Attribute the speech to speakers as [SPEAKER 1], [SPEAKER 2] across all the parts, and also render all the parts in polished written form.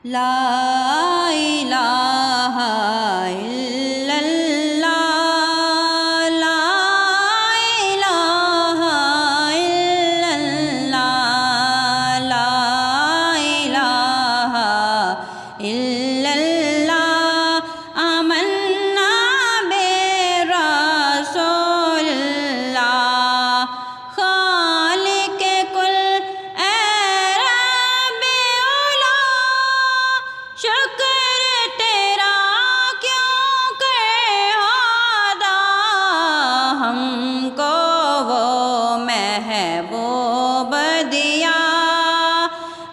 [SPEAKER 1] لا الہ الا اللہ، لا الہ الا اللہ، لا الہ الا اللہ، آمنا برسول اللہ، خالق کل اے رب اولا، شکر تیرا کیوں کرہادہ، ہم کو وہ محبوب دیا،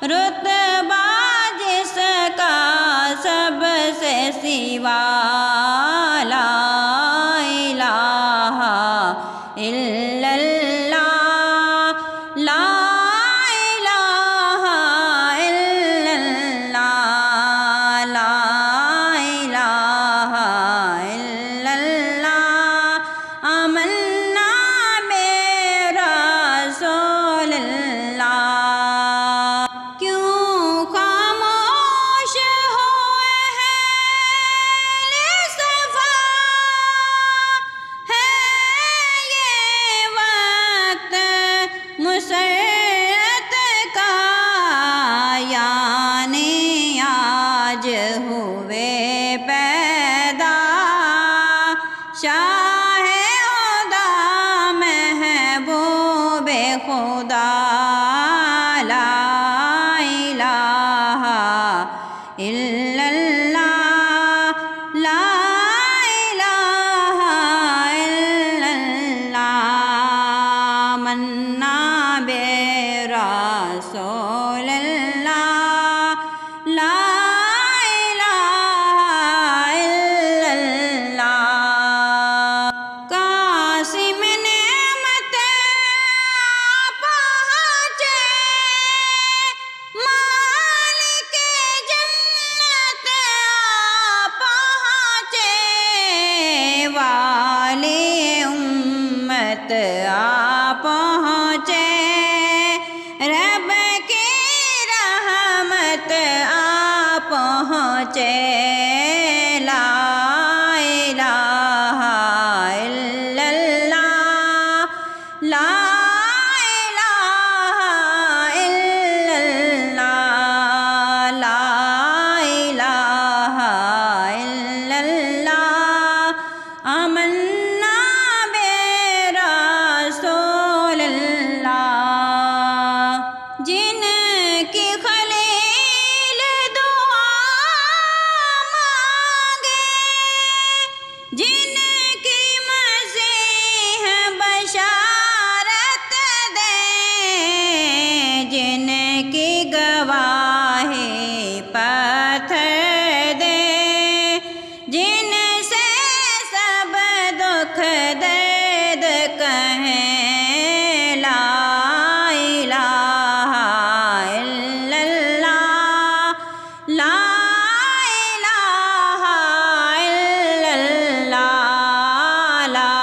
[SPEAKER 1] رتبہ جس کا سب سے سوا، لا الہ الا اللہ، لا الہ الا اللہ، لا الہ الا اللہ، آمنا برسول اللہ۔ کیوں خاموش ہوئے ہیں صفا، ہے یہ وقت مسرت کا، یعنی آج ہوئے پیدا، شاہ خدا محبوب خدا، لا الہ الا اللہ، لا الہ الا اللہ، منا برسول اللہ، لا الہ الا اللہ، قاسم نعمت پہنچے، مالک جنت پہنچے، والی امت پہنچے، رب کی رحمت پہنچے، لا الہ الا اللہ، لا الہ الا اللہ، لا الہ الا اللہ، آمنا برسول اللہ، جن کی خلیل دعا مانگے، جن کی مسیح بشارت دے، جن کی گواہی پتھر دے، جن سے سب دکھ درد کہیں، لا الہ الا اللہ، لا الہ الا اللہ، لا